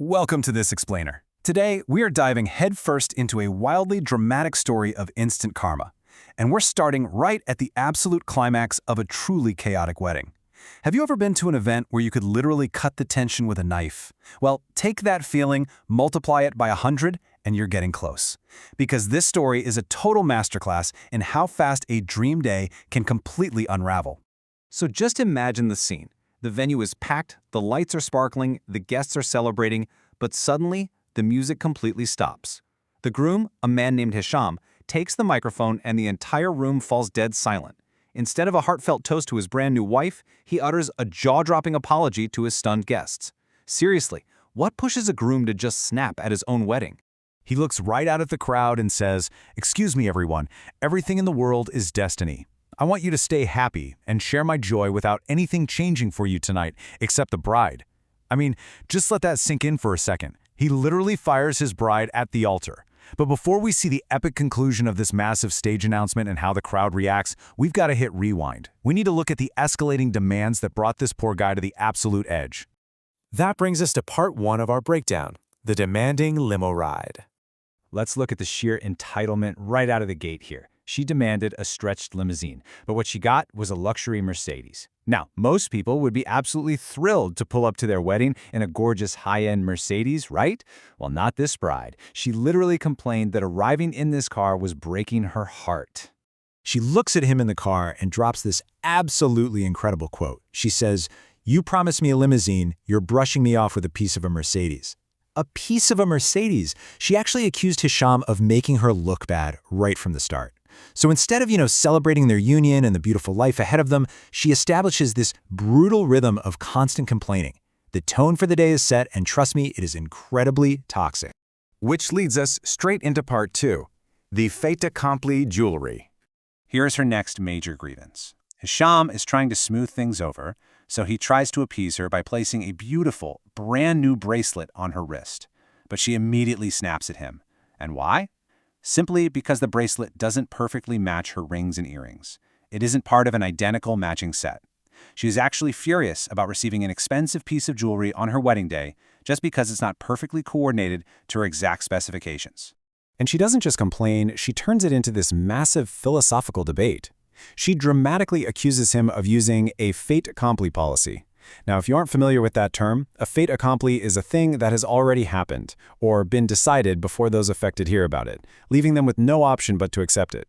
Welcome to This Explainer. Today, we are diving headfirst into a wildly dramatic story of instant karma. And we're starting right at the absolute climax of a truly chaotic wedding. Have you ever been to an event where you could literally cut the tension with a knife? Well, take that feeling, multiply it by 100, and you're getting close. Because this story is a total masterclass in how fast a dream day can completely unravel. So just imagine the scene. The venue is packed, the lights are sparkling, the guests are celebrating, but suddenly, the music completely stops. The groom, a man named Hisham, takes the microphone and the entire room falls dead silent. Instead of a heartfelt toast to his brand new wife, he utters a jaw-dropping apology to his stunned guests. Seriously, what pushes a groom to just snap at his own wedding? He looks right out at the crowd and says, "Excuse me, everyone. Everything in the world is destiny. I want you to stay happy and share my joy without anything changing for you tonight, except the bride." I mean, just let that sink in for a second. He literally fires his bride at the altar. But before we see the epic conclusion of this massive stage announcement and how the crowd reacts, we've got to hit rewind. We need to look at the escalating demands that brought this poor guy to the absolute edge. That brings us to part one of our breakdown, the demanding limo ride. Let's look at the sheer entitlement right out of the gate here. She demanded a stretched limousine, but what she got was a luxury Mercedes. Now, most people would be absolutely thrilled to pull up to their wedding in a gorgeous high-end Mercedes, right? Well, not this bride. She literally complained that arriving in this car was breaking her heart. She looks at him in the car and drops this absolutely incredible quote. She says, "You promised me a limousine, you're brushing me off with a piece of a Mercedes." A piece of a Mercedes. She actually accused Hisham of making her look bad right from the start. So instead of, celebrating their union and the beautiful life ahead of them, she establishes this brutal rhythm of constant complaining. The tone for the day is set, and trust me, it is incredibly toxic. Which leads us straight into part two, the Fait Accompli jewelry. Here's her next major grievance. Hisham is trying to smooth things over, so he tries to appease her by placing a beautiful, brand new bracelet on her wrist. But she immediately snaps at him. And why? Simply because the bracelet doesn't perfectly match her rings and earrings. It isn't part of an identical matching set. She is actually furious about receiving an expensive piece of jewelry on her wedding day just because it's not perfectly coordinated to her exact specifications. And she doesn't just complain, she turns it into this massive philosophical debate. She dramatically accuses him of using a fait accompli policy. Now, if you aren't familiar with that term, a fait accompli is a thing that has already happened, or been decided before those affected hear about it, leaving them with no option but to accept it.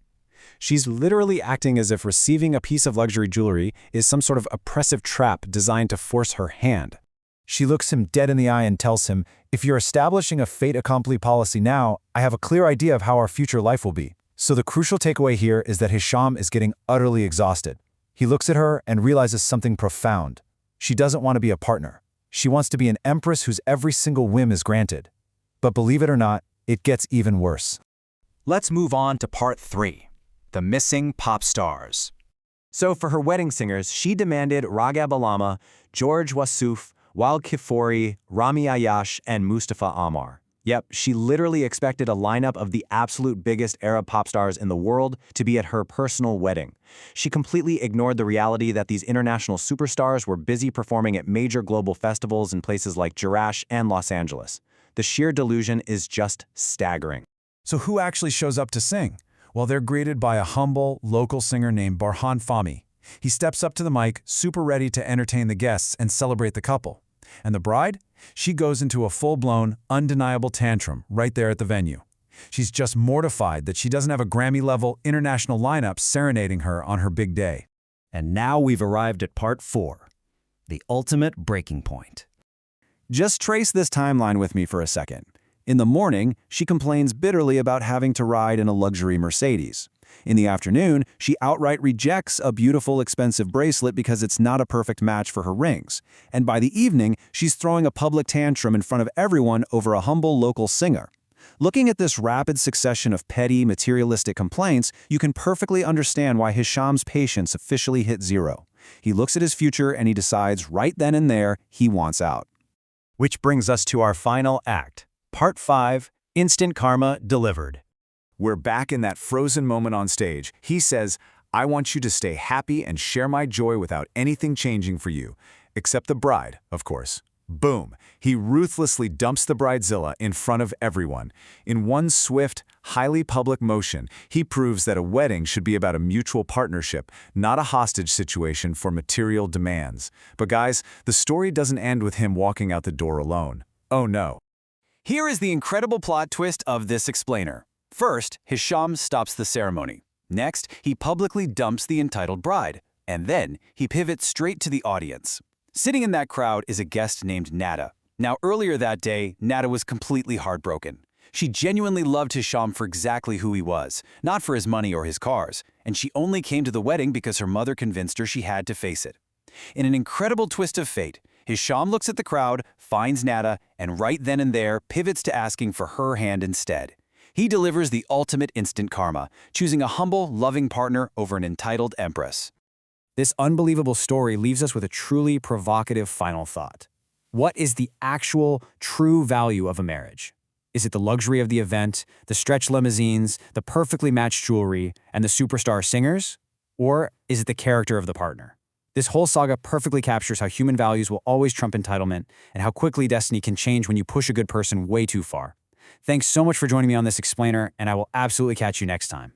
She's literally acting as if receiving a piece of luxury jewelry is some sort of oppressive trap designed to force her hand. She looks him dead in the eye and tells him, "If you're establishing a fait accompli policy now, I have a clear idea of how our future life will be." So the crucial takeaway here is that Hisham is getting utterly exhausted. He looks at her and realizes something profound. She doesn't want to be a partner. She wants to be an empress whose every single whim is granted. But believe it or not, it gets even worse. Let's move on to part three, the missing pop stars. So for her wedding singers, she demanded Raghab Alama, George Wassouf, Wild Kifori, Rami Ayash, and Mustafa Ammar. Yep, she literally expected a lineup of the absolute biggest Arab pop stars in the world to be at her personal wedding. She completely ignored the reality that these international superstars were busy performing at major global festivals in places like Jerash and Los Angeles. The sheer delusion is just staggering. So who actually shows up to sing? Well, they're greeted by a humble, local singer named Barhan Fahmy. He steps up to the mic, super ready to entertain the guests and celebrate the couple. And the bride? She goes into a full-blown, undeniable tantrum right there at the venue. She's just mortified that she doesn't have a Grammy-level international lineup serenading her on her big day. And now we've arrived at part four, the ultimate breaking point. Just trace this timeline with me for a second. In the morning, she complains bitterly about having to ride in a luxury Mercedes. In the afternoon, she outright rejects a beautiful, expensive bracelet because it's not a perfect match for her rings. And by the evening, she's throwing a public tantrum in front of everyone over a humble local singer. Looking at this rapid succession of petty, materialistic complaints, you can perfectly understand why Hisham's patience officially hit zero. He looks at his future and he decides right then and there he wants out. Which brings us to our final act, part 5, Instant Karma Delivered. We're back in that frozen moment on stage. He says, "I want you to stay happy and share my joy without anything changing for you," except the bride, of course. Boom! He ruthlessly dumps the Bridezilla in front of everyone. In one swift, highly public motion, he proves that a wedding should be about a mutual partnership, not a hostage situation for material demands. But guys, the story doesn't end with him walking out the door alone. Oh no. Here is the incredible plot twist of this explainer. First, Hisham stops the ceremony. Next, he publicly dumps the entitled bride. And then, he pivots straight to the audience. Sitting in that crowd is a guest named Nada. Now, earlier that day, Nada was completely heartbroken. She genuinely loved Hisham for exactly who he was, not for his money or his cars, and she only came to the wedding because her mother convinced her she had to face it. In an incredible twist of fate, Hisham looks at the crowd, finds Nada, and right then and there pivots to asking for her hand instead. He delivers the ultimate instant karma, choosing a humble, loving partner over an entitled empress. This unbelievable story leaves us with a truly provocative final thought. What is the actual, true value of a marriage? Is it the luxury of the event, the stretch limousines, the perfectly matched jewelry, and the superstar singers? Or is it the character of the partner? This whole saga perfectly captures how human values will always trump entitlement and how quickly destiny can change when you push a good person way too far. Thanks so much for joining me on this explainer, and I will absolutely catch you next time.